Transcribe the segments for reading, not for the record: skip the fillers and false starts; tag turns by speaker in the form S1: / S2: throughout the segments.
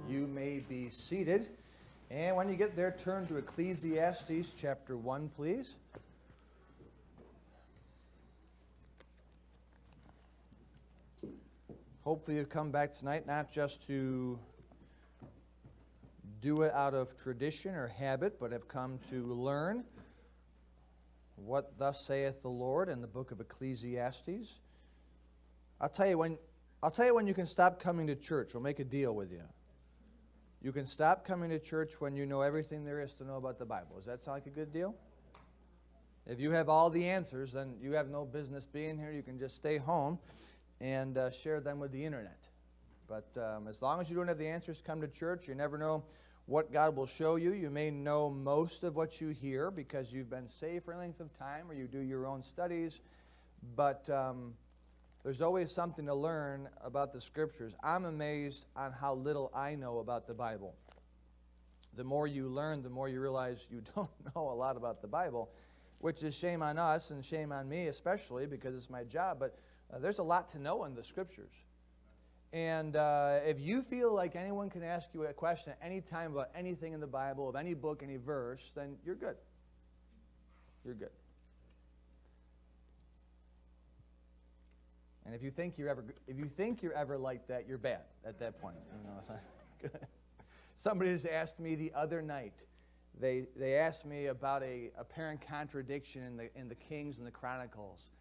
S1: You may be seated. And when you get there, turn to Ecclesiastes chapter 1, please. Hopefully you've come back tonight not just to do it out of tradition or habit, but have come to learn what thus saith the Lord in the book of Ecclesiastes. I'll tell you when you can stop coming to church. We'll make a deal with you. You can stop coming to church when you know everything there is to know about the Bible. Does that sound like a good deal? If you have all the answers, then you have no business being here. You can just stay home and share them with the internet. But as long as you don't have the answers, come to church. You never know what God will show you. You may know most of what you hear because you've been saved for a length of time or you do your own studies. But there's always something to learn about the Scriptures. I'm amazed on how little I know about the Bible. The more you learn, the more you realize you don't know a lot about the Bible, which is shame on us and shame on me especially because it's my job. But there's a lot to know in the Scriptures. And if you feel like anyone can ask you a question at any time about anything in the Bible, of any book, any verse, then you're good. You're good. And if you think you're ever like that, you're bad at that point. You know, it's not good. Somebody just asked me the other night. They asked me about a apparent contradiction in the Kings and the Chronicles.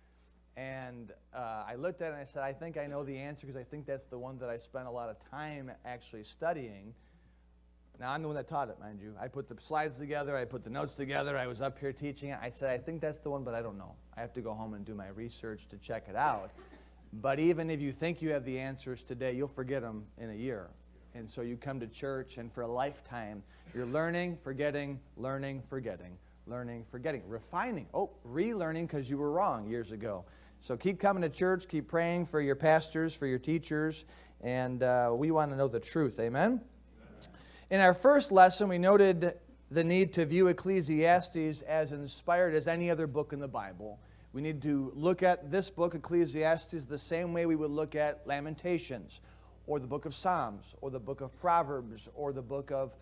S1: And I looked at it and I said, I think I know the answer because I think that's the one that I spent a lot of time actually studying. Now, I'm the one that taught it, mind you. I put the slides together. I put the notes together. I was up here teaching it. I said, I think that's the one, but I don't know. I have to go home and do my research to check it out. But even if you think you have the answers today, you'll forget them in a year. And so you come to church, and for a lifetime, you're learning, forgetting, learning, forgetting, learning, forgetting, refining. Oh, relearning because you were wrong years ago. So keep coming to church, keep praying for your pastors, for your teachers, and we want to know the truth. Amen? In our first lesson, we noted the need to view Ecclesiastes as inspired as any other book in the Bible. We need to look at this book, Ecclesiastes, the same way we would look at Lamentations, or the book of Psalms, or the book of Proverbs, or the book of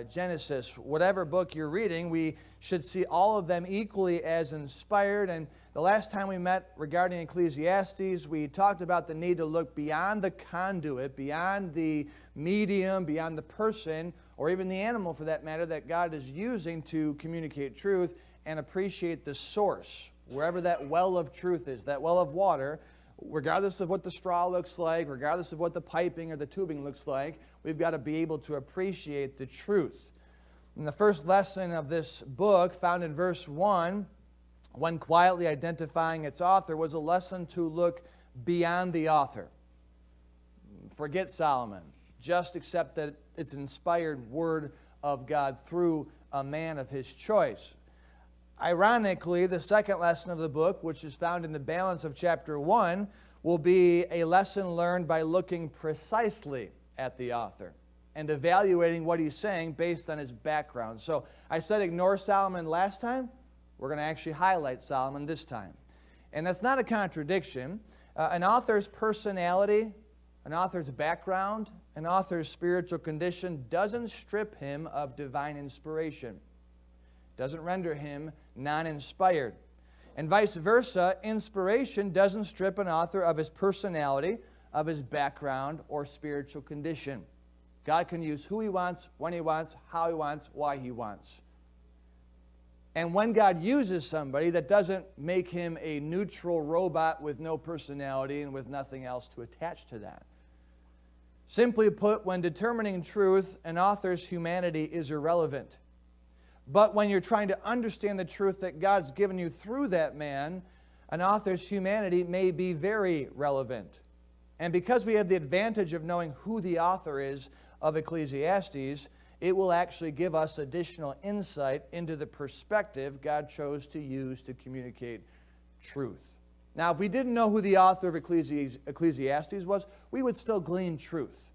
S1: Genesis. Whatever book you're reading, we should see all of them equally as inspired. And the last time we met regarding Ecclesiastes, we talked about the need to look beyond the conduit, beyond the medium, beyond the person, or even the animal for that matter, that God is using to communicate truth, and appreciate the source, wherever that well of truth is, that well of water. Regardless of what the straw looks like, regardless of what the piping or the tubing looks like, we've got to be able to appreciate the truth. In the first lesson of this book, found in verse 1, when quietly identifying its author, was a lesson to look beyond the author. Forget Solomon. Just accept that it's an inspired word of God through a man of his choice. Ironically, the second lesson of the book, which is found in the balance of chapter 1, will be a lesson learned by looking precisely at the author and evaluating what he's saying based on his background. So I said ignore Solomon last time. We're going to actually highlight Solomon this time. And that's not a contradiction. An author's personality, an author's background, an author's spiritual condition doesn't strip him of divine inspiration. Doesn't render him non-inspired. And vice versa, inspiration doesn't strip an author of his personality, of his background, or spiritual condition. God can use who he wants, when he wants, how he wants, why he wants. And when God uses somebody, that doesn't make him a neutral robot with no personality and with nothing else to attach to that. Simply put, when determining truth, an author's humanity is irrelevant. But when you're trying to understand the truth that God's given you through that man, an author's humanity may be very relevant. And because we have the advantage of knowing who the author is of Ecclesiastes, it will actually give us additional insight into the perspective God chose to use to communicate truth. Now, if we didn't know who the author of Ecclesiastes was, we would still glean truth.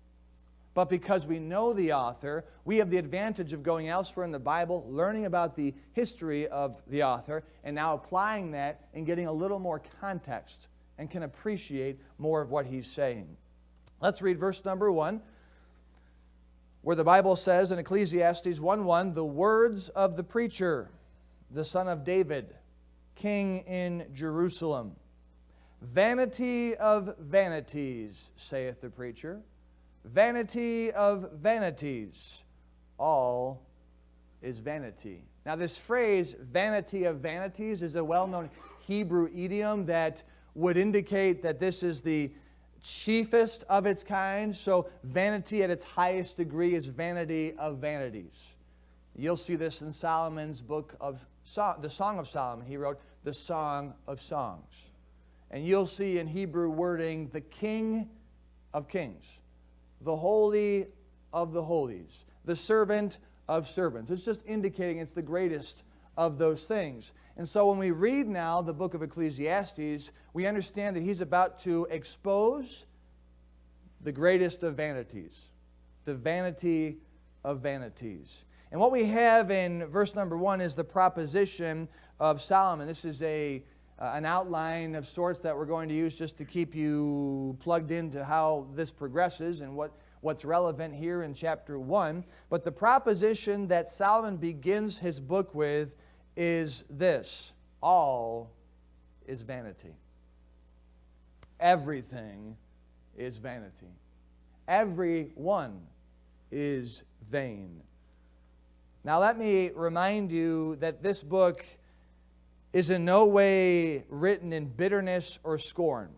S1: But because we know the author, we have the advantage of going elsewhere in the Bible, learning about the history of the author, and now applying that and getting a little more context and can appreciate more of what he's saying. Let's read verse number 1. where the Bible says in Ecclesiastes 1:1, the words of the preacher, the son of David, king in Jerusalem. Vanity of vanities, saith the preacher. Vanity of vanities. All is vanity. Now this phrase, vanity of vanities, is a well-known Hebrew idiom that would indicate that this is the chiefest of its kind. So vanity at its highest degree is vanity of vanities. You'll see this in Solomon's book of the Song of Solomon. He wrote the Song of Songs. And you'll see in Hebrew wording the King of Kings, the Holy of the Holies, the Servant of Servants. It's just indicating it's the greatest of those things. And so when we read now the book of Ecclesiastes, we understand that he's about to expose the greatest of vanities, the vanity of vanities. And what we have in verse number 1 is the proposition of Solomon. This is an outline of sorts that we're going to use just to keep you plugged into how this progresses and what's relevant here in chapter 1. But the proposition that Solomon begins his book with is this: all is vanity. Everything is vanity. Everyone is vain. Now let me remind you that this book is in no way written in bitterness or scorn.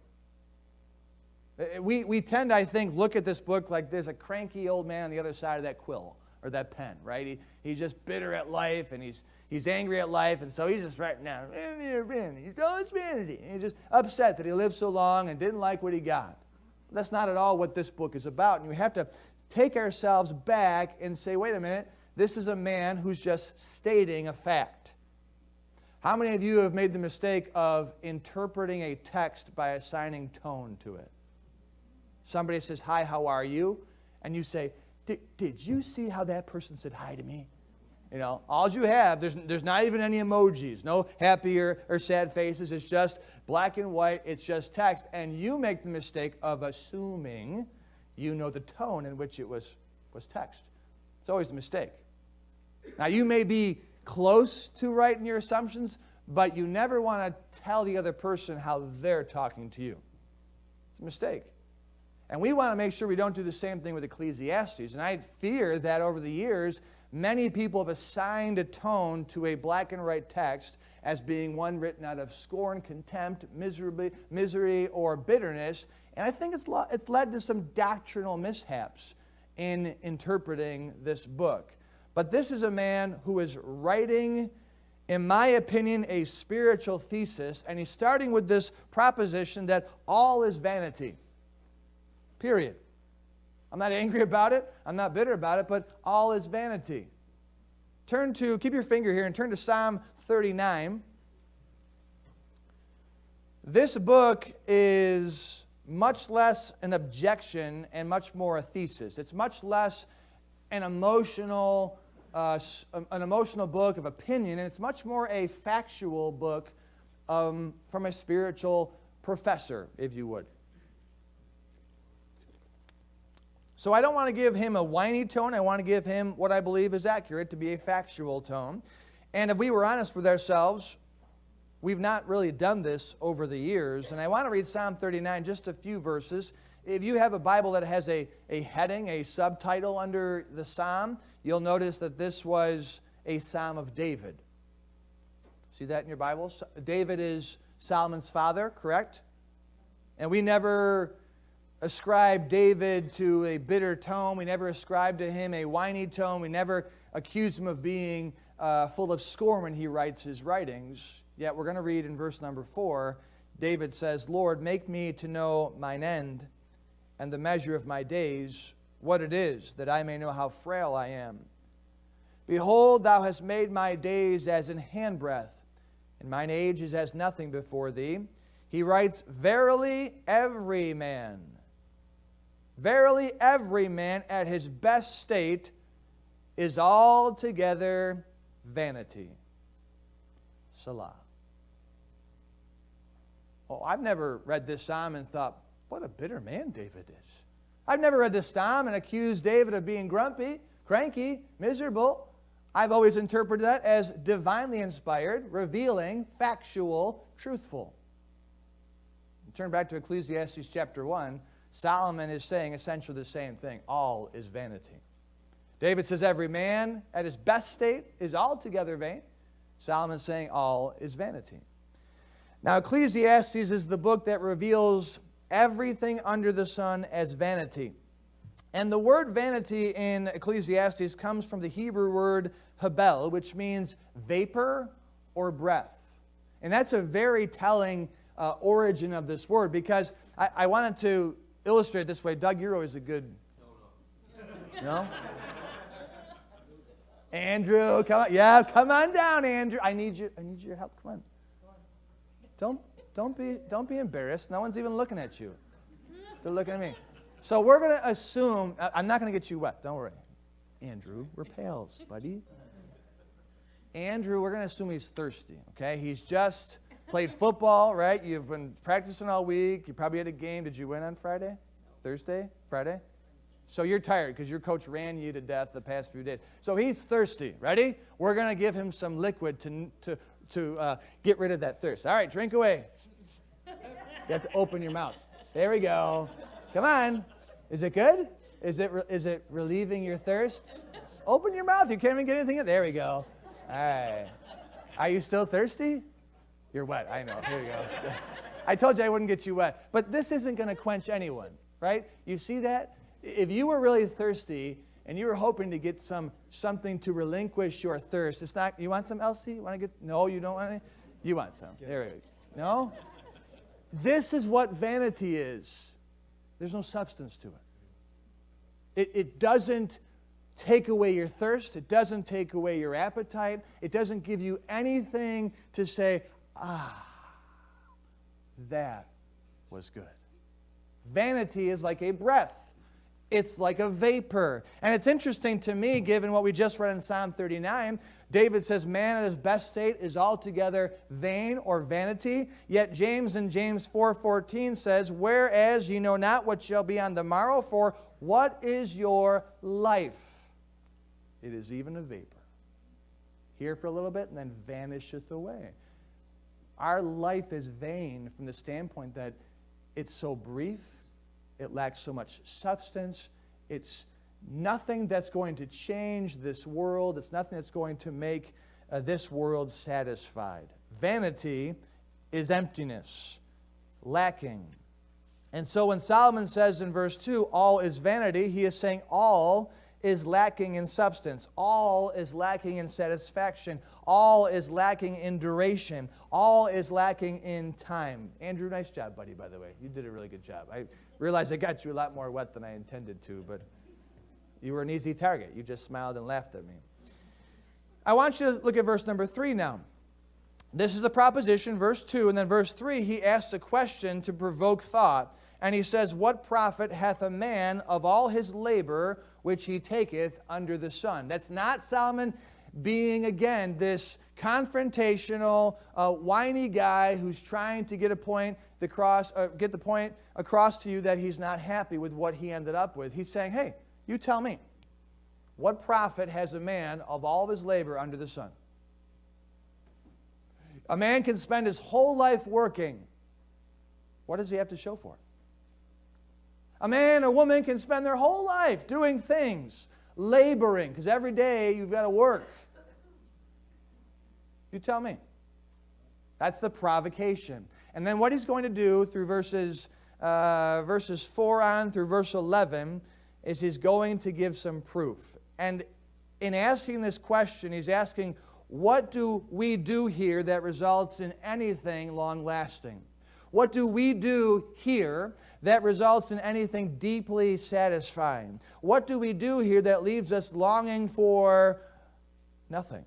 S1: We tend, I think, look at this book like there's a cranky old man on the other side of that quill or that pen, right? He's just bitter at life, and he's angry at life, and so he's just writing down, it's always vanity. And he's just upset that he lived so long and didn't like what he got. That's not at all what this book is about. And we have to take ourselves back and say, wait a minute, this is a man who's just stating a fact. How many of you have made the mistake of interpreting a text by assigning tone to it? Somebody says, hi, how are you? And you say, did you see how that person said hi to me? You know, all you have, there's not even any emojis, no happy or sad faces. It's just black and white. It's just text. And you make the mistake of assuming you know the tone in which it was text. It's always a mistake. Now, you may be close to right in your assumptions, but you never want to tell the other person how they're talking to you. It's a mistake. And we want to make sure we don't do the same thing with Ecclesiastes. And I fear that over the years, many people have assigned a tone to a black and white text as being one written out of scorn, contempt, misery, or bitterness. And I think it's led to some doctrinal mishaps in interpreting this book. But this is a man who is writing, in my opinion, a spiritual thesis, and he's starting with this proposition that all is vanity. Period. I'm not angry about it. I'm not bitter about it, but all is vanity. Keep your finger here and turn to Psalm 39. This book is much less an objection and much more a thesis. It's much less an emotional book of opinion, and it's much more a factual book from a spiritual professor, if you would. So I don't want to give him a whiny tone. I want to give him what I believe is accurate, to be a factual tone. And if we were honest with ourselves, we've not really done this over the years. And I want to read Psalm 39, just a few verses. If you have a Bible that has a heading, a subtitle under the psalm, you'll notice that this was a psalm of David. See that in your Bible? David is Solomon's father, correct? And we never ascribe David to a bitter tone. We never ascribe to him a whiny tone. We never accuse him of being full of scorn when he writes his writings. Yet we're going to read in verse number 4, David says, Lord, make me to know mine end and the measure of my days, what it is, that I may know how frail I am. Behold, thou hast made my days as in handbreadth, and mine age is as nothing before thee. He writes, verily every man at his best state is altogether vanity. Selah. Oh, I've never read this psalm and thought, what a bitter man David is. I've never read this psalm and accused David of being grumpy, cranky, miserable. I've always interpreted that as divinely inspired, revealing, factual, truthful. Turn back to Ecclesiastes chapter 1. Solomon is saying essentially the same thing. All is vanity. David says every man at his best state is altogether vain. Solomon's saying all is vanity. Now, Ecclesiastes is the book that reveals everything under the sun as vanity. And the word vanity in Ecclesiastes comes from the Hebrew word habel, which means vapor or breath. And that's a very telling origin of this word, because I wanted to illustrate it this way. Doug, you're always a good... No? Andrew, come on. Yeah, come on down, Andrew. I need your help. Come on. Don't be embarrassed. No one's even looking at you. They're looking at me. So we're going to assume, I'm not going to get you wet. Don't worry. Andrew, we're pals, buddy. Andrew, we're going to assume he's thirsty, okay? He's just played football, right? You've been practicing all week. You probably had a game. Did you win on Friday? Thursday? Friday? So you're tired because your coach ran you to death the past few days. So he's thirsty. Ready? We're going to give him some liquid to get rid of that thirst. All right, drink away. You have to open your mouth. There we go. Come on. Is it good? Is it relieving your thirst? Open your mouth. You can't even get anything in. There we go. All right. Are you still thirsty? You're wet. I know. Here we go. I told you I wouldn't get you wet. But this isn't going to quench anyone, right? You see that? If you were really thirsty and you were hoping to get something to relinquish your thirst, it's not. You want some, Elsie? You want to get? No, you don't want any. You want some? There we go. No. This is what vanity is. There's no substance to it. It doesn't take away your thirst. It doesn't take away your appetite. It doesn't give you anything to say, that was good. Vanity is like a breath. It's like a vapor. And it's interesting to me, given what we just read in Psalm 39, David says, man at his best state is altogether vain or vanity. Yet James in James 4:14 says, whereas ye know not what shall be on the morrow, for what is your life? It is even a vapor. Here for a little bit and then vanisheth away. Our life is vain from the standpoint that it's so brief. It lacks so much substance. It's nothing that's going to change this world. It's nothing that's going to make this world satisfied. Vanity is emptiness, lacking. And so when Solomon says in verse 2, all is vanity, he is saying all is lacking in substance. All is lacking in satisfaction. All is lacking in duration. All is lacking in time. Andrew, nice job, buddy, by the way. You did a really good job. I realize I got you a lot more wet than I intended to, but you were an easy target. You just smiled and laughed at me. I want you to look at verse number 3 now. This is the proposition, verse 2, and then verse 3, he asks a question to provoke thought. And he says, what profit hath a man of all his labor which he taketh under the sun? That's not Solomon being, again, this confrontational, whiny guy who's trying to get the point across to you that he's not happy with what he ended up with. He's saying, hey, you tell me, what profit has a man of all of his labor under the sun? A man can spend his whole life working. What does he have to show for it? A man or woman can spend their whole life doing things, laboring, because every day you've got to work. You tell me. That's the provocation. And then what he's going to do through verses 4 on through verse 11 is he's going to give some proof. And in asking this question, he's asking, what do we do here that results in anything long-lasting? What do we do here that results in anything deeply satisfying? What do we do here that leaves us longing for nothing?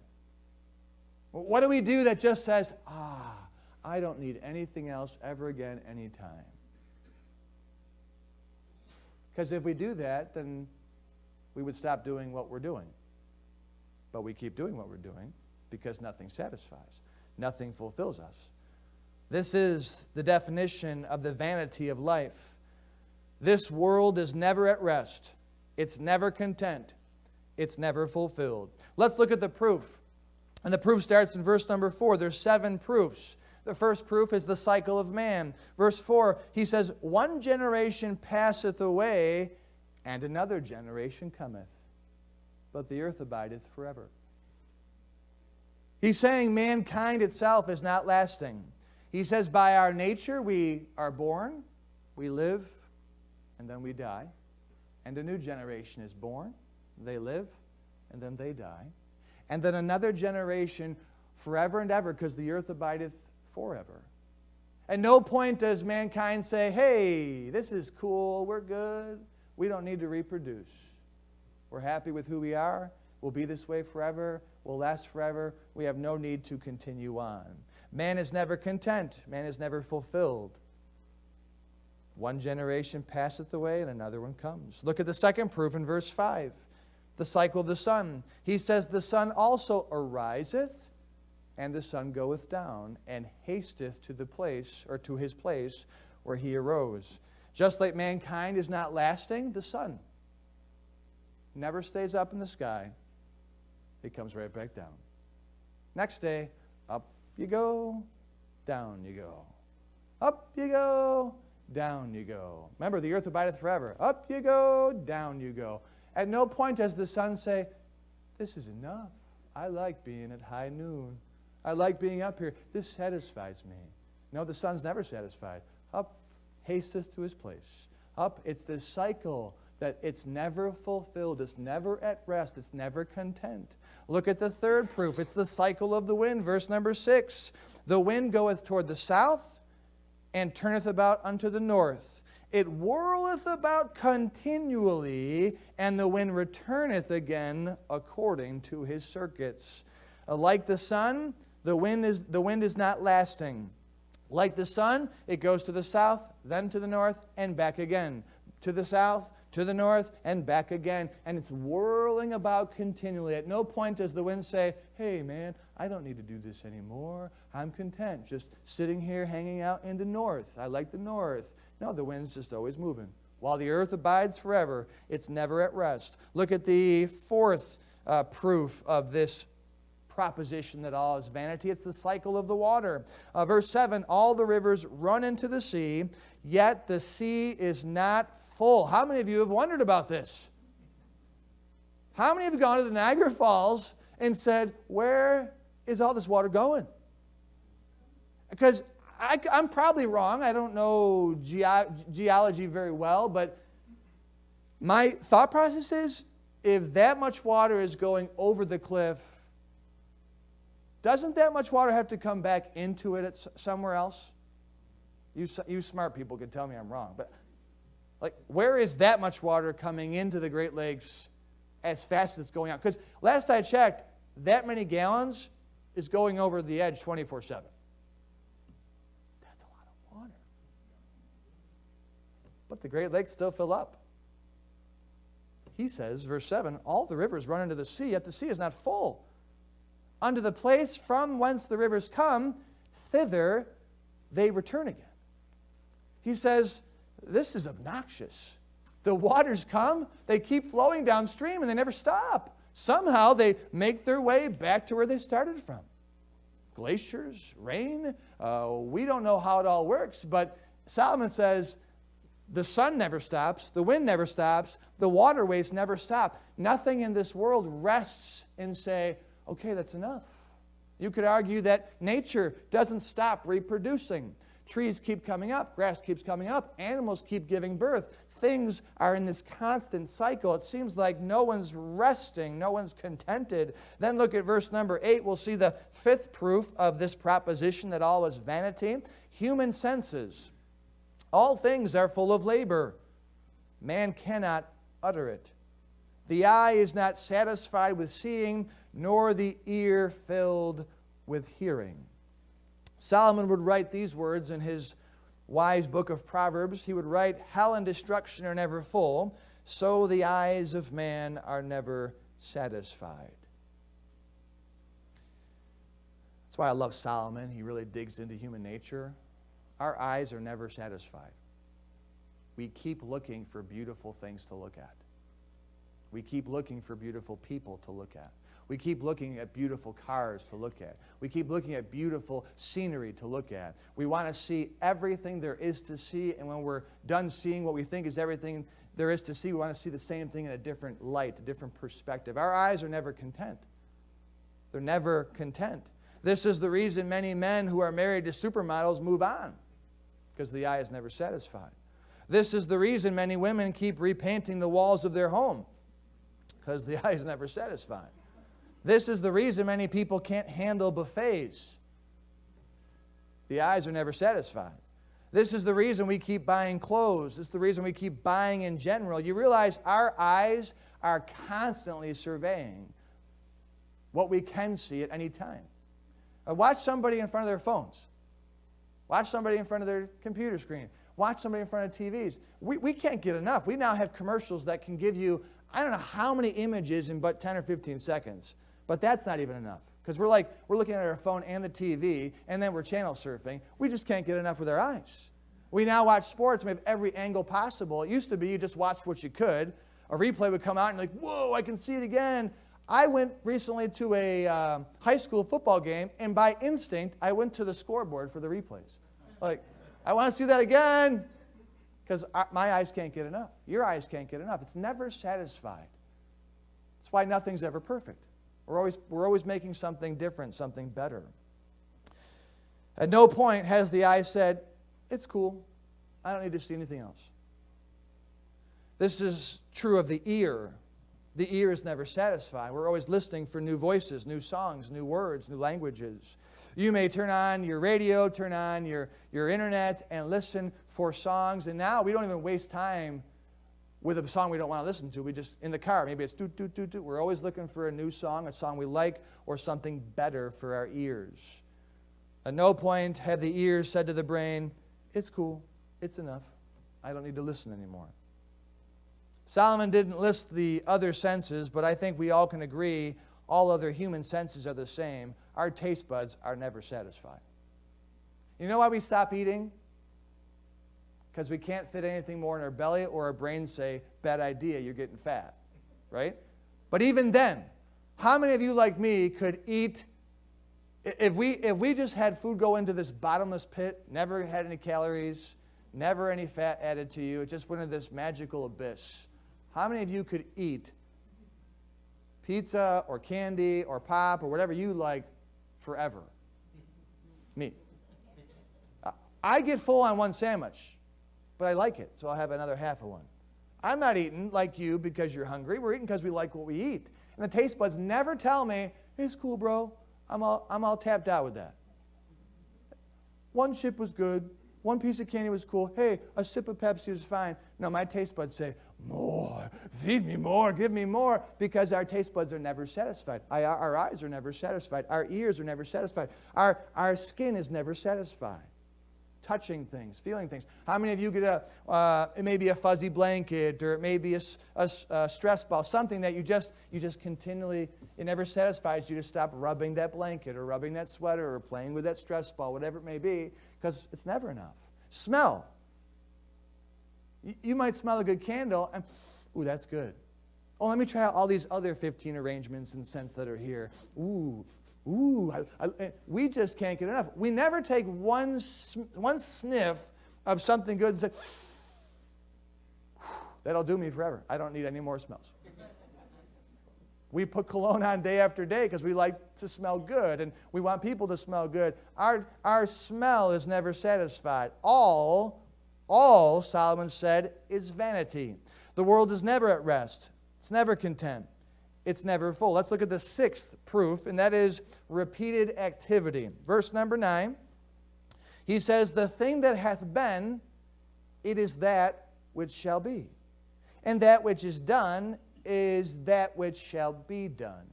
S1: What do we do that just says, I don't need anything else ever again, anytime? Because if we do that, then we would stop doing what we're doing. But we keep doing what we're doing because nothing satisfies. Nothing fulfills us. This is the definition of the vanity of life. This world is never at rest. It's never content. It's never fulfilled. Let's look at the proof. And the proof starts in verse number 4. There's 7 proofs. The first proof is the cycle of man. Verse 4, he says, one generation passeth away, and another generation cometh. But the earth abideth forever. He's saying mankind itself is not lasting. He says by our nature we are born, we live, and then we die. And a new generation is born, they live, and then they die. And then another generation forever and ever, because the earth abideth forever. At no point does mankind say, hey, this is cool, we're good, we don't need to reproduce. We're happy with who we are, we'll be this way forever, we'll last forever, we have no need to continue on. Man is never content, man is never fulfilled. One generation passeth away and another one comes. Look at the second proof in verse 5. The cycle of the sun. He says, the sun also ariseth, and the sun goeth down, and hasteth to the place, or to his place, where he arose. Just like mankind is not lasting, the sun never stays up in the sky. It comes right back down. Next day, up you go, down you go. Up you go, down you go. Remember, the earth abideth forever. Up you go, down you go. At no point does the sun say, this is enough. I like being at high noon. I like being up here. This satisfies me. No, the sun's never satisfied. Up, hasteth to his place. Up, it's this cycle that it's never fulfilled. It's never at rest. It's never content. Look at the third proof. It's the cycle of the wind. Verse number 6. The wind goeth toward the south, and turneth about unto the north. It whirleth about continually, and the wind returneth again according to his circuits. Like the sun, the wind is not lasting. Like the sun, it goes to the south, then to the north, and back again. To the south, to the north, and back again. And it's whirling about continually. At no point does the wind say, hey man, I don't need to do this anymore. I'm content just sitting here hanging out in the north. I like the north. No, the wind's just always moving. While the earth abides forever, it's never at rest. Look at the fourth proof of this proposition that all is vanity. It's the cycle of the water. Verse 7, all the rivers run into the sea, yet the sea is not full. How many of you have wondered about this? How many have gone to the Niagara Falls and said, where is all this water going? Because I'm probably wrong. I don't know geology very well, but my thought process is, if that much water is going over the cliff, doesn't that much water have to come back into it somewhere else? You smart people can tell me I'm wrong, but like, where is that much water coming into the Great Lakes as fast as it's going out? Because last I checked, that many gallons is going over the edge 24/7. That's a lot of water. But the Great Lakes still fill up. He says, verse 7, all the rivers run into the sea, yet the sea is not full. Unto the place from whence the rivers come, thither they return again. He says, this is obnoxious. The waters come, they keep flowing downstream, and they never stop. Somehow they make their way back to where they started from. Glaciers, rain, we don't know how it all works, but Solomon says, the sun never stops, the wind never stops, the waterways never stop. Nothing in this world rests and say, okay, that's enough. You could argue that nature doesn't stop reproducing. Trees keep coming up, grass keeps coming up, animals keep giving birth. Things are in this constant cycle. It seems like no one's resting, no one's contented. Then look at verse number 8. We'll see the fifth proof of this proposition that all is vanity. Human senses. All things are full of labor. Man cannot utter it. The eye is not satisfied with seeing, nor the ear filled with hearing. Solomon would write these words in his wise book of Proverbs. He would write, hell and destruction are never full, so the eyes of man are never satisfied. That's why I love Solomon. He really digs into human nature. Our eyes are never satisfied. we keep looking for beautiful things to look at. We keep looking for beautiful people to look at. We keep looking at beautiful cars to look at. We keep looking at beautiful scenery to look at. We want to see everything there is to see, and when we're done seeing what we think is everything there is to see, we want to see the same thing in a different light, a different perspective. Our eyes are never content. They're never content. This is the reason many men who are married to supermodels move on, because the eye is never satisfied. This is the reason many women keep repainting the walls of their home, because the eye is never satisfied. This is the reason many people can't handle buffets. The eyes are never satisfied. This is the reason we keep buying clothes. This is the reason we keep buying in general. You realize our eyes are constantly surveying what we can see at any time. Watch somebody in front of their phones. Watch somebody in front of their computer screen. Watch somebody in front of TVs. We can't get enough. We now have commercials that can give you, I don't know how many images in but 10 or 15 seconds. But that's not even enough. Because we're looking at our phone and the TV, and then we're channel surfing. We just can't get enough with our eyes. We now watch sports, and we have every angle possible. It used to be you just watched what you could. A replay would come out, and you're like, whoa, I can see it again. I went recently to a high school football game, and by instinct, I went to the scoreboard for the replays. Like, I want to see that again. Because my eyes can't get enough. Your eyes can't get enough. It's never satisfied. That's why nothing's ever perfect. We're always making something different, something better. At no point has the eye said, it's cool. I don't need to see anything else. This is true of the ear. The ear is never satisfied. We're always listening for new voices, new songs, new words, new languages. You may turn on your radio, turn on your internet, and listen for songs. And now we don't even waste time with a song we don't want to listen to. We just, in the car, maybe it's doot, doot, doot, doot. We're always looking for a new song, a song we like, or something better for our ears. At no point have the ears said to the brain, it's cool, it's enough. I don't need to listen anymore. Solomon didn't list the other senses, but I think we all can agree all other human senses are the same. Our taste buds are never satisfied. You know why we stop eating? Because we can't fit anything more in our belly, or our brains say, bad idea, you're getting fat, right? But even then, how many of you like me could eat, if we just had food go into this bottomless pit, never had any calories, never any fat added to you, it just went into this magical abyss, how many of you could eat pizza or candy or pop or whatever you like forever? Me. I get full on one sandwich, but I like it, so I'll have another half of one. I'm not eating like you because you're hungry. We're eating because we like what we eat. And the taste buds never tell me, it's cool, bro. I'm all tapped out with that. One chip was good. One piece of candy was cool. Hey, a sip of Pepsi was fine. No, my taste buds say, more. Feed me more. Give me more. Because our taste buds are never satisfied. Our eyes are never satisfied. Our ears are never satisfied. Our skin is never satisfied. Touching things, feeling things. How many of you get it may be a fuzzy blanket, or it may be a stress ball, something that you just continually, it never satisfies you to stop rubbing that blanket or rubbing that sweater or playing with that stress ball, whatever it may be, because it's never enough. Smell. You might smell a good candle, and, ooh, that's good. Oh, let me try out all these other 15 arrangements and scents that are here. Ooh, we just can't get enough. We never take one sniff of something good and say, that'll do me forever. I don't need any more smells. We put cologne on day after day because we like to smell good, and we want people to smell good. Our smell is never satisfied. All, Solomon said, is vanity. The world is never at rest. It's never content. It's never full. Let's look at the sixth proof, and that is repeated activity. Verse number 9, he says, the thing that hath been, it is that which shall be. And that which is done is that which shall be done.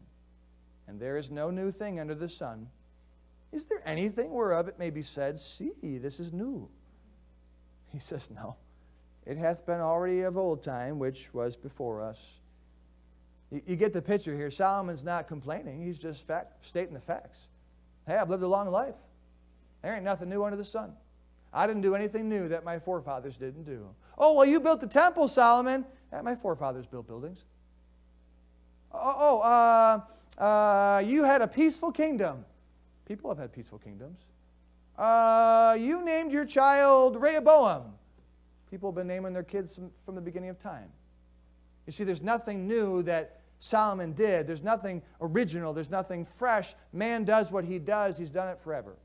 S1: And there is no new thing under the sun. Is there anything whereof it may be said, see, this is new? He says, no. It hath been already of old time, which was before us. You get the picture here. Solomon's not complaining. He's just stating the facts. Hey, I've lived a long life. There ain't nothing new under the sun. I didn't do anything new that my forefathers didn't do. Oh, well, you built the temple, Solomon. Yeah, my forefathers built buildings. You had a peaceful kingdom. People have had peaceful kingdoms. You named your child Rehoboam. People have been naming their kids from the beginning of time. You see, there's nothing new that Solomon did. There's nothing original. There's nothing fresh. Man does what he does. He's done it forever.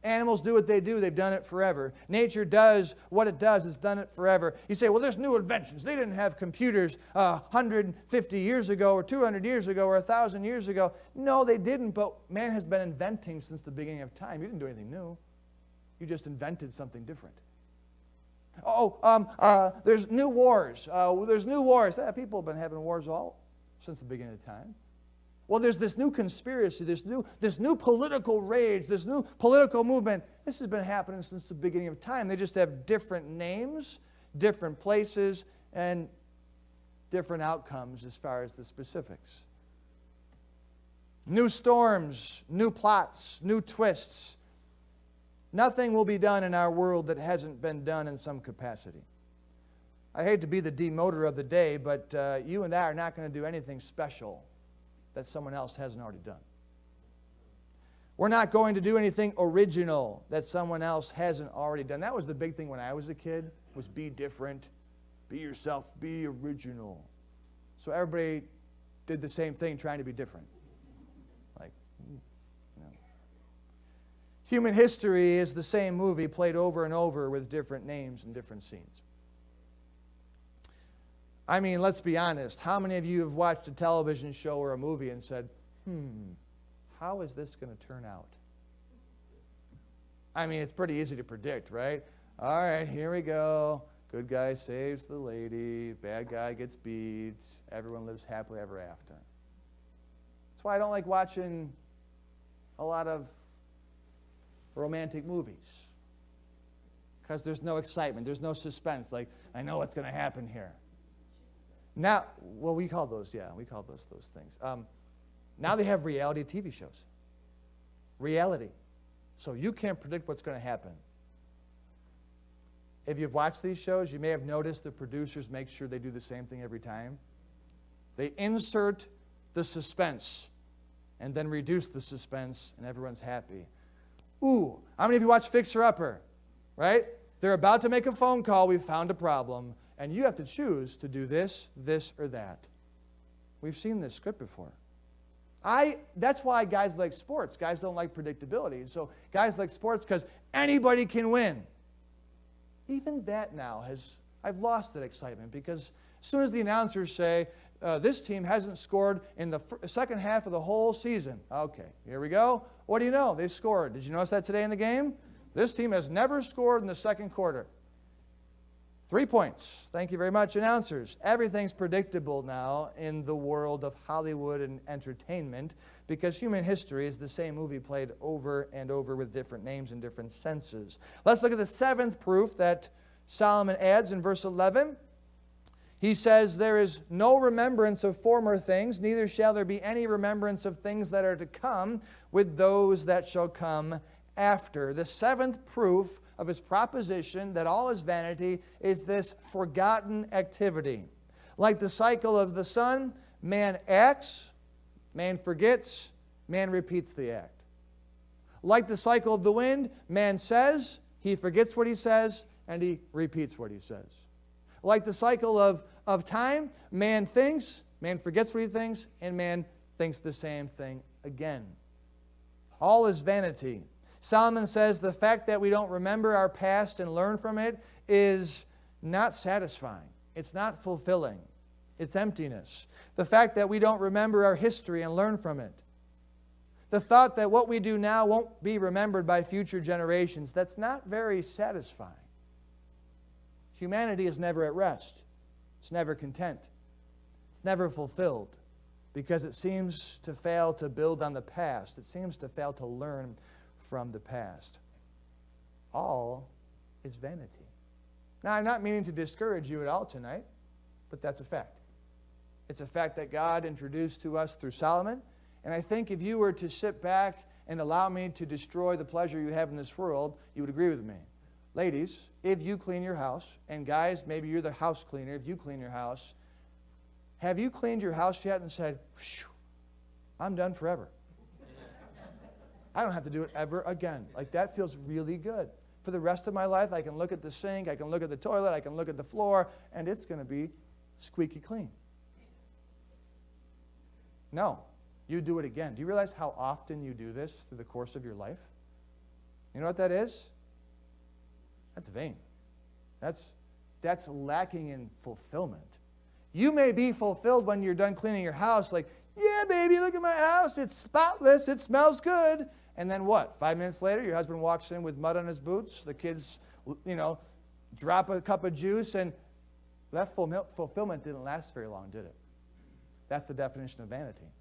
S1: Animals do what they do. They've done it forever. Nature does what it does. It's done it forever. You say, well, there's new inventions. They didn't have computers 150 years ago or 200 years ago or 1,000 years ago. No, they didn't, but man has been inventing since the beginning of time. You didn't do anything new. You just invented something different. There's new wars. There's new wars. People have been having wars all since the beginning of time. Well, there's this new conspiracy, this new political rage, this new political movement. This has been happening since the beginning of time. They just have different names, different places, and different outcomes as far as the specifics. New storms, new plots, new twists. Nothing will be done in our world that hasn't been done in some capacity. I hate to be the demoter of the day, but you and I are not going to do anything special that someone else hasn't already done. We're not going to do anything original that someone else hasn't already done. That was the big thing when I was a kid, was be different, be yourself, be original. So everybody did the same thing, trying to be different. Human history is the same movie played over and over with different names and different scenes. I mean, let's be honest. How many of you have watched a television show or a movie and said, how is this going to turn out? I mean, it's pretty easy to predict, right? All right, here we go. Good guy saves the lady. Bad guy gets beat. Everyone lives happily ever after. That's why I don't like watching a lot of romantic movies. Because there's no excitement. There's no suspense. Like, I know what's going to happen here. Now, well, we call those things. Now they have reality TV shows. Reality. So you can't predict what's going to happen. If you've watched these shows, you may have noticed the producers make sure they do the same thing every time. They insert the suspense and then reduce the suspense, and everyone's happy. Ooh, how many of you watch Fixer Upper? Right? They're about to make a phone call. We've found a problem. And you have to choose to do this, or that. We've seen this script before. That's why guys like sports. Guys don't like predictability. So guys like sports because anybody can win. Even that now I've lost that excitement because as soon as the announcers say, this team hasn't scored in the second half of the whole season. Okay, here we go. What do you know? They scored. Did you notice that today in the game? This team has never scored in the second quarter. 3 points. Thank you very much, announcers. Everything's predictable now in the world of Hollywood and entertainment because human history is the same movie played over and over with different names and different senses. Let's look at the seventh proof that Solomon adds in verse 11. He says, there is no remembrance of former things, neither shall there be any remembrance of things that are to come with those that shall come after. The seventh proof of his proposition that all is vanity is this forgotten activity. Like the cycle of the sun, man acts, man forgets, man repeats the act. Like the cycle of the wind, man says, he forgets what he says, and he repeats what he says. Like the cycle of time, man thinks, man forgets what he thinks, and man thinks the same thing again. All is vanity. Solomon says the fact that we don't remember our past and learn from it is not satisfying. It's not fulfilling. It's emptiness. The fact that we don't remember our history and learn from it. The thought that what we do now won't be remembered by future generations, that's not very satisfying. Humanity is never at rest. It's never content. It's never fulfilled because it seems to fail to build on the past. It seems to fail to learn from the past. All is vanity. Now, I'm not meaning to discourage you at all tonight, but that's a fact. It's a fact that God introduced to us through Solomon, and I think if you were to sit back and allow me to destroy the pleasure you have in this world, you would agree with me. Ladies, if you clean your house, and guys, maybe you're the house cleaner, if you clean your house, have you cleaned your house yet and said, I'm done forever? I don't have to do it ever again. Like, that feels really good. For the rest of my life, I can look at the sink, I can look at the toilet, I can look at the floor, and it's going to be squeaky clean. No, you do it again. Do you realize how often you do this through the course of your life? You know what that is? That's vain. That's lacking in fulfillment. You may be fulfilled when you're done cleaning your house, like, yeah, baby, look at my house. It's spotless. It smells good. And then what? 5 minutes later, your husband walks in with mud on his boots. The kids, drop a cup of juice. And that fulfillment didn't last very long, did it? That's the definition of vanity.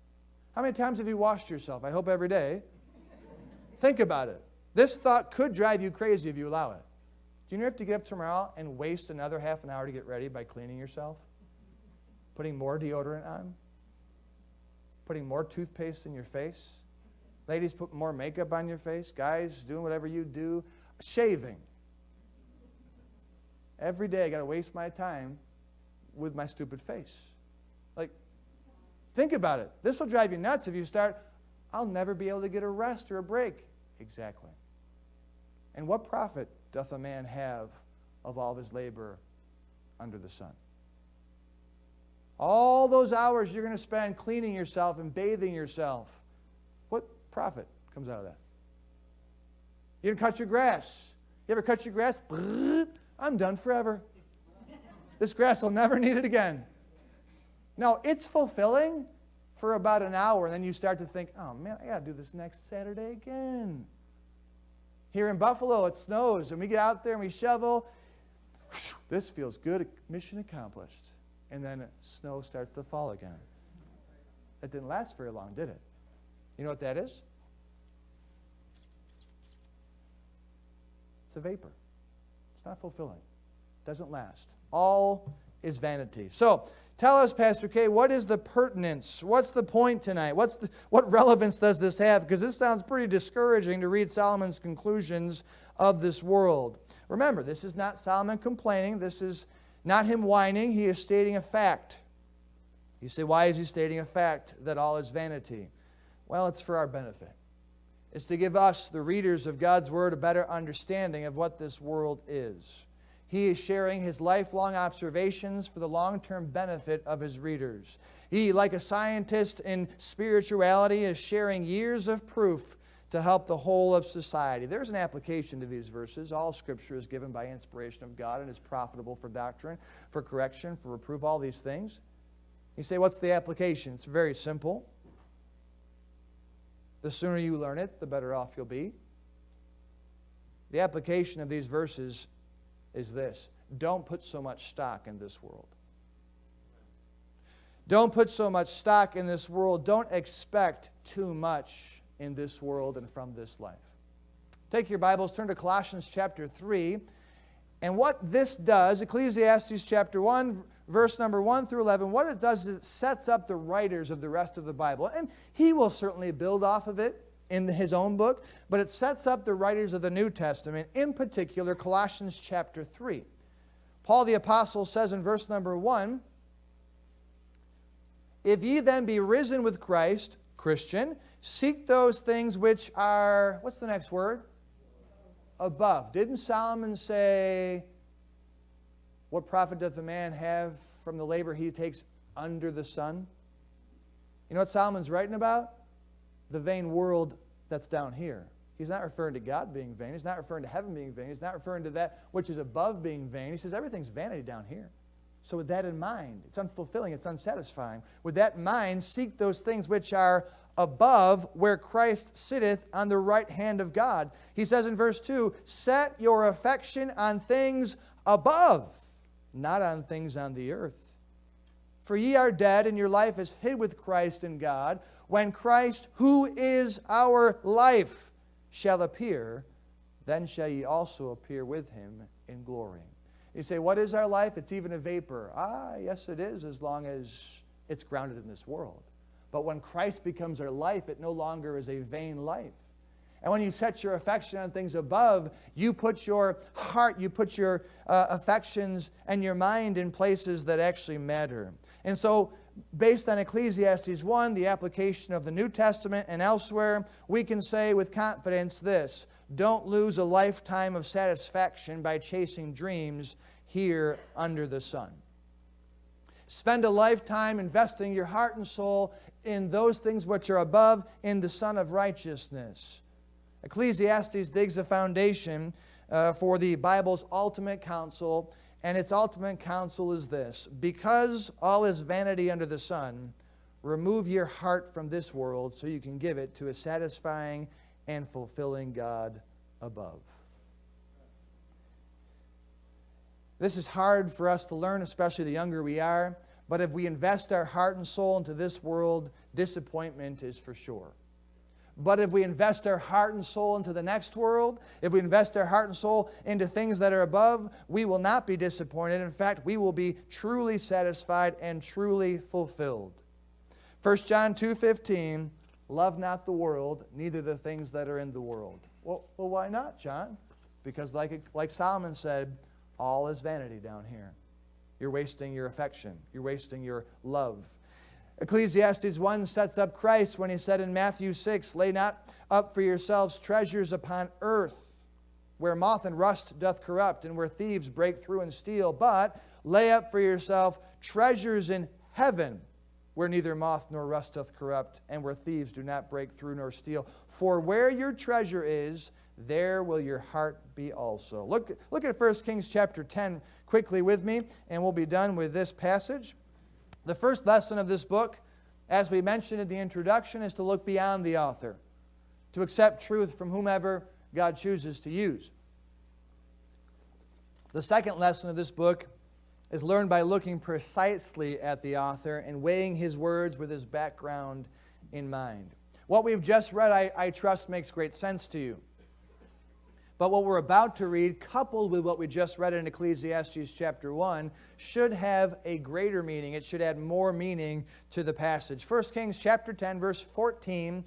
S1: How many times have you washed yourself? I hope every day. Think about it. This thought could drive you crazy if you allow it. Do you have to get up tomorrow and waste another half an hour to get ready by cleaning yourself? Putting more deodorant on? Putting more toothpaste in your face? Ladies, put more makeup on your face. Guys, doing whatever you do. Shaving. Every day I got to waste my time with my stupid face. Like, think about it. This will drive you nuts if you start, I'll never be able to get a rest or a break. Exactly. And what profit doth a man have of all of his labor under the sun? All those hours you're going to spend cleaning yourself and bathing yourself, what profit comes out of that? You didn't cut your grass. You ever cut your grass? I'm done forever. This grass will never need it again. No, it's fulfilling for about an hour, and then you start to think, oh man, I got to do this next Saturday again. Here in Buffalo, it snows, and we get out there and we shovel. This feels good. Mission accomplished. And then snow starts to fall again. That didn't last very long, did it? You know what that is? It's a vapor. It's not fulfilling. It doesn't last. All is vanity. So, tell us, Pastor K, what is the pertinence? What's the point tonight? What relevance does this have? Because this sounds pretty discouraging to read Solomon's conclusions of this world. Remember, this is not Solomon complaining. This is not him whining. He is stating a fact. You say, why is he stating a fact that all is vanity? Well, it's for our benefit. It's to give us, the readers of God's Word, a better understanding of what this world is. He is sharing his lifelong observations for the long-term benefit of his readers. He, like a scientist in spirituality, is sharing years of proof to help the whole of society. There's an application to these verses. All Scripture is given by inspiration of God and is profitable for doctrine, for correction, for reproof, all these things. You say, what's the application? It's very simple. The sooner you learn it, the better off you'll be. The application of these verses is this: don't put so much stock in this world. Don't put so much stock in this world. Don't expect too much in this world and from this life. Take your Bibles, turn to Colossians chapter 3. And what this does, Ecclesiastes chapter 1, verse number 1 through 11, what it does is it sets up the writers of the rest of the Bible. And he will certainly build off of it in his own book, but it sets up the writers of the New Testament, in particular Colossians chapter 3. Paul the Apostle says in verse number 1, if ye then be risen with Christ, Christian, seek those things which are, what's the next word? Above. Didn't Solomon say, what profit doth a man have from the labor he takes under the sun? You know what Solomon's writing about? The vain world that's down here. He's not referring to God being vain. He's not referring to heaven being vain. He's not referring to that which is above being vain. He says everything's vanity down here. So with that in mind, it's unfulfilling, it's unsatisfying. With that in mind, seek those things which are above, where Christ sitteth on the right hand of God. He says in verse 2, set your affection on things above, not on things on the earth. For ye are dead, and your life is hid with Christ in God. When Christ, who is our life, shall appear, then shall ye also appear with him in glory. You say, what is our life? It's even a vapor. Yes it is, as long as it's grounded in this world. But when Christ becomes our life, it no longer is a vain life. And when you set your affection on things above, you put your heart, you put your affections and your mind in places that actually matter. And so, based on Ecclesiastes 1, the application of the New Testament and elsewhere, we can say with confidence this: don't lose a lifetime of satisfaction by chasing dreams here under the sun. Spend a lifetime investing your heart and soul in those things which are above, in the Son of Righteousness. Ecclesiastes digs a foundation for the Bible's ultimate counsel, and its ultimate counsel is this: because all is vanity under the sun, remove your heart from this world so you can give it to a satisfying and fulfilling God above. This is hard for us to learn, especially the younger we are, but if we invest our heart and soul into this world, disappointment is for sure. But if we invest our heart and soul into the next world, if we invest our heart and soul into things that are above, we will not be disappointed. In fact, we will be truly satisfied and truly fulfilled. 1 John 2:15, love not the world, neither the things that are in the world. Well, why not, John? Because like Solomon said, all is vanity down here. You're wasting your affection. You're wasting your love. Ecclesiastes 1 sets up Christ when he said in Matthew 6, lay not up for yourselves treasures upon earth, where moth and rust doth corrupt, and where thieves break through and steal, but lay up for yourself treasures in heaven, where neither moth nor rust doth corrupt, and where thieves do not break through nor steal. For where your treasure is, there will your heart be also. Look at 1 Kings chapter 10 quickly with me, and we'll be done with this passage. The first lesson of this book, as we mentioned in the introduction, is to look beyond the author, to accept truth from whomever God chooses to use. The second lesson of this book is learned by looking precisely at the author and weighing his words with his background in mind. What we've just read, I trust, makes great sense to you. But what we're about to read, coupled with what we just read in Ecclesiastes chapter 1, should have a greater meaning. It should add more meaning to the passage. 1 Kings chapter 10, verse 14,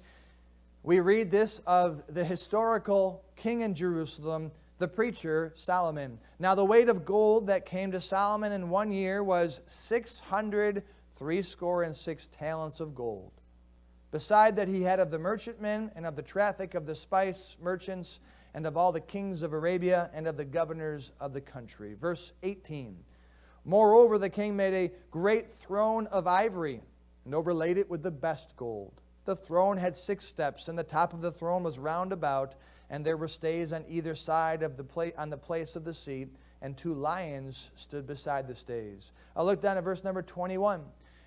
S1: we read this of the historical king in Jerusalem, the preacher Solomon. Now the weight of gold that came to Solomon in 1 year was 666 talents of gold. Beside that he had of the merchantmen and of the traffic of the spice merchants and of all the kings of Arabia, and of the governors of the country. Verse 18, moreover, the king made a great throne of ivory, and overlaid it with the best gold. The throne had 6 steps, and the top of the throne was round about, and there were stays on either side of on the place of the seat, and 2 lions stood beside the stays. I'll look down at verse number 21.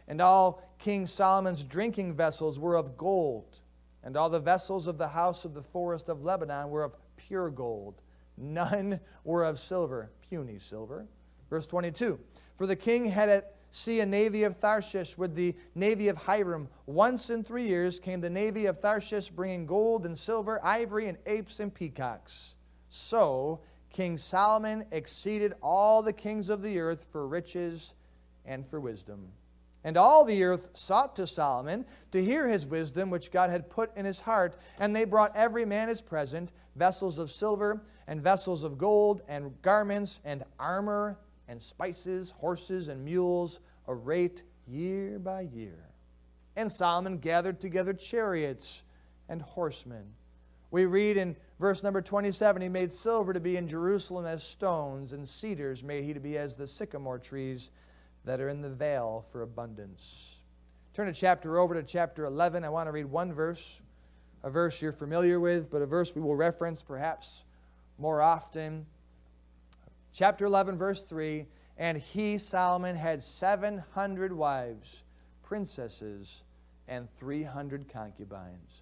S1: And all King Solomon's drinking vessels were of gold, and all the vessels of the house of the forest of Lebanon were of pure gold. None were of silver, puny silver. Verse 22, for the king had at sea a navy of Tarshish with the navy of Hiram. Once in 3 years came the navy of Tarshish, bringing gold and silver, ivory and apes and peacocks. So King Solomon exceeded all the kings of the earth for riches and for wisdom. And all the earth sought to Solomon to hear his wisdom, which God had put in his heart. And they brought every man his present, vessels of silver and vessels of gold, and garments and armor and spices, horses and mules, a rate year by year. And Solomon gathered together chariots and horsemen. We read in verse number 27, he made silver to be in Jerusalem as stones, and cedars made he to be as the sycamore trees that are in the vale for abundance. Turn over to chapter 11. I want to read one verse, a verse you're familiar with, but a verse we will reference perhaps more often. Chapter 11, verse 3, and he, Solomon, had 700 wives, princesses, and 300 concubines.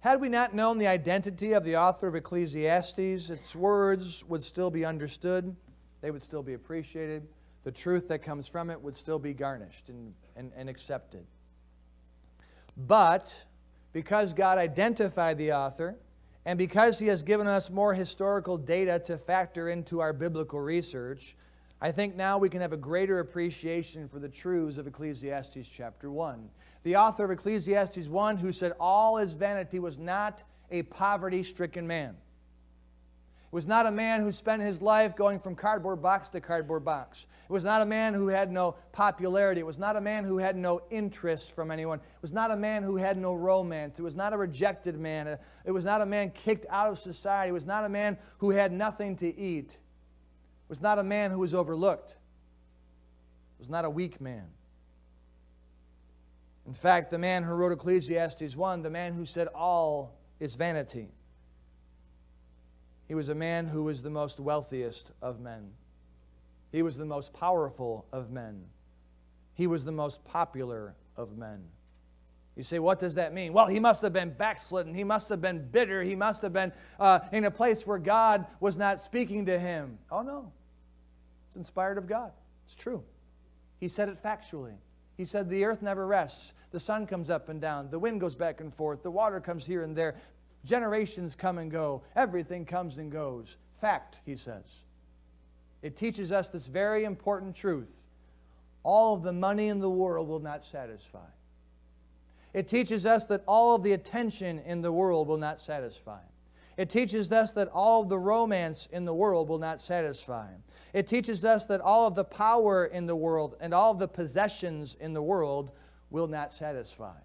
S1: Had we not known the identity of the author of Ecclesiastes, its words would still be understood. They would still be appreciated. The truth that comes from it would still be garnished and accepted. But because God identified the author, and because he has given us more historical data to factor into our biblical research, I think now we can have a greater appreciation for the truths of Ecclesiastes chapter 1. The author of Ecclesiastes 1, who said all is vanity, was not a poverty-stricken man. It was not a man who spent his life going from cardboard box to cardboard box. It was not a man who had no popularity. It was not a man who had no interest from anyone. It was not a man who had no romance. It was not a rejected man. It was not a man kicked out of society. It was not a man who had nothing to eat. It was not a man who was overlooked. It was not a weak man. In fact, the man who wrote Ecclesiastes 1, the man who said all is vanity, he was a man who was the most wealthiest of men. He was the most powerful of men. He was the most popular of men. You say, what does that mean? Well, he must have been backslidden. He must have been bitter. He must have been in a place where God was not speaking to him. Oh, no. It's inspired of God. It's true. He said it factually. He said the earth never rests. The sun comes up and down. The wind goes back and forth. The water comes here and there. Generations come and go. Everything comes and goes. Fact, he says. It teaches us this very important truth. All of the money in the world will not satisfy. It teaches us that all of the attention in the world will not satisfy. It teaches us that all of the romance in the world will not satisfy. It teaches us that all of the power in the world and all of the possessions in the world will not satisfy.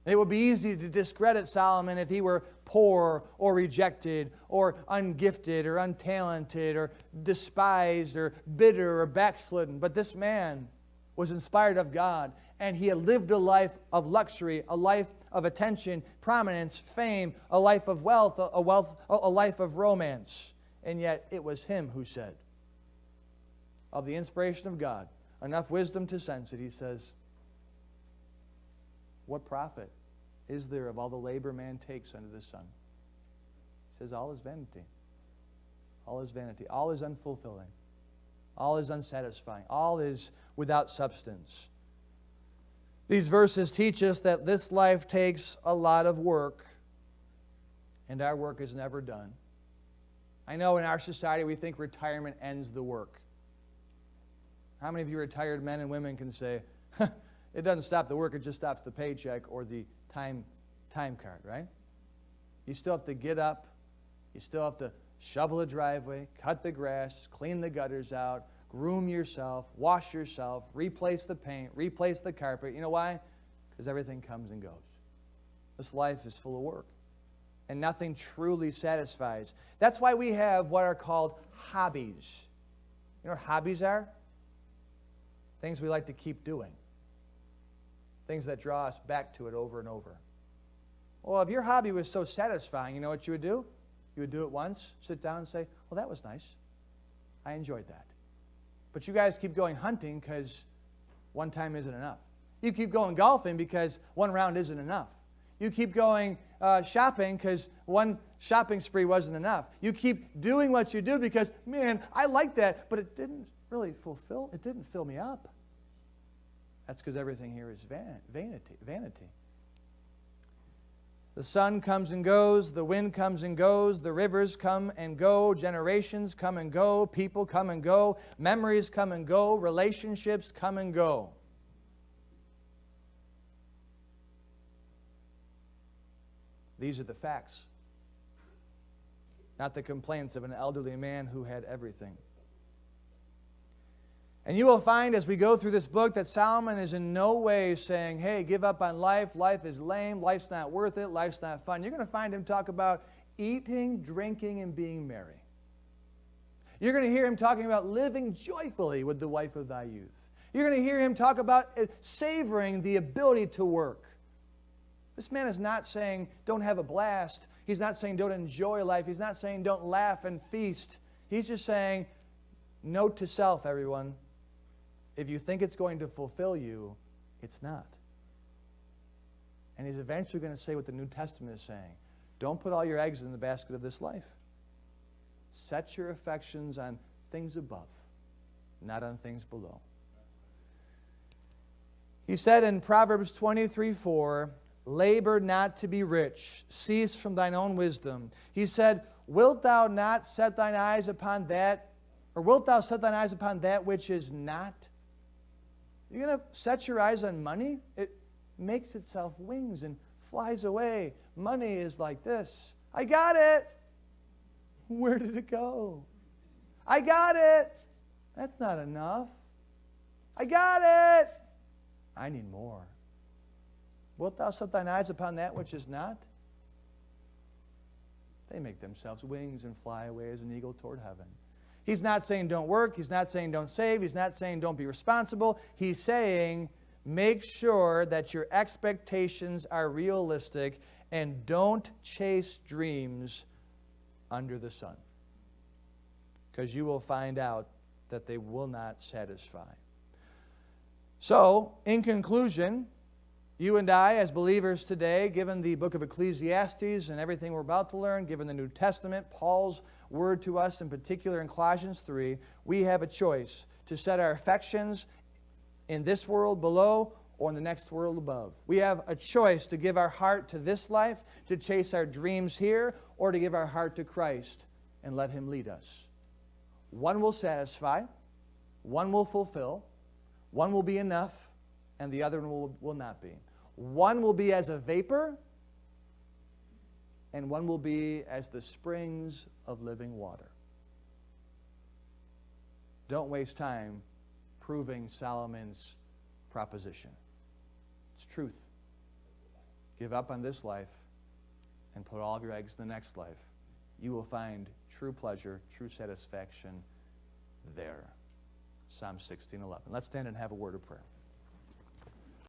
S1: It would be easy to discredit Solomon if he were poor or rejected or ungifted or untalented or despised or bitter or backslidden. But this man was inspired of God, and he had lived a life of luxury, a life of attention, prominence, fame, a life of wealth, a life of romance. And yet it was him who said, of the inspiration of God, enough wisdom to sense it, he says, what profit is there of all the labor man takes under the sun? He says, all is vanity. All is vanity. All is unfulfilling. All is unsatisfying. All is without substance. These verses teach us that this life takes a lot of work, and our work is never done. I know in our society we think retirement ends the work. How many of you retired men and women can say, it doesn't stop the work, it just stops the paycheck or the time card, right? You still have to get up. You still have to shovel the driveway, cut the grass, clean the gutters out, groom yourself, wash yourself, replace the paint, replace the carpet. You know why? Because everything comes and goes. This life is full of work, and nothing truly satisfies. That's why we have what are called hobbies. You know what hobbies are? Things we like to keep doing. Things that draw us back to it over and over. Well, if your hobby was so satisfying, you know what you would do? You would do it once, sit down and say, well, that was nice. I enjoyed that. But you guys keep going hunting because one time isn't enough. You keep going golfing because one round isn't enough. You keep going shopping because one shopping spree wasn't enough. You keep doing what you do because, man, I like that, but it didn't really it didn't fill me up. That's because everything here is vanity. The sun comes and goes, the wind comes and goes, the rivers come and go, generations come and go, people come and go, memories come and go, relationships come and go. These are the facts, not the complaints of an elderly man who had everything. And you will find as we go through this book that Solomon is in no way saying, hey, give up on life. Life is lame. Life's not worth it. Life's not fun. You're going to find him talk about eating, drinking, and being merry. You're going to hear him talking about living joyfully with the wife of thy youth. You're going to hear him talk about savoring the ability to work. This man is not saying don't have a blast. He's not saying don't enjoy life. He's not saying don't laugh and feast. He's just saying, note to self, everyone, if you think it's going to fulfill you, it's not. And he's eventually going to say what the New Testament is saying. Don't put all your eggs in the basket of this life. Set your affections on things above, not on things below. He said in Proverbs 23:4, labor not to be rich, cease from thine own wisdom. He said, wilt thou not set thine eyes upon that Or wilt thou set thine eyes upon that which is not? You're going to set your eyes on money? It makes itself wings and flies away. Money is like this. I got it. Where did it go? I got it. That's not enough. I got it. I need more. Wilt thou set thine eyes upon that which is not? They make themselves wings and fly away as an eagle toward heaven. He's not saying don't work. He's not saying don't save. He's not saying don't be responsible. He's saying make sure that your expectations are realistic and don't chase dreams under the sun, because you will find out that they will not satisfy. So, in conclusion, you and I, as believers today, given the book of Ecclesiastes and everything we're about to learn, given the New Testament, Paul's word to us in particular in Colossians 3, we have a choice to set our affections in this world below or in the next world above. We have a choice to give our heart to this life, to chase our dreams here, or to give our heart to Christ and let Him lead us. One will satisfy, one will fulfill, one will be enough, and the other one will not be. One will be as a vapor, and one will be as the springs of living water. Don't waste time proving Solomon's proposition. It's truth. Give up on this life and put all of your eggs in the next life. You will find true pleasure, true satisfaction there. Psalm 16:11. Let's stand and have a word of prayer.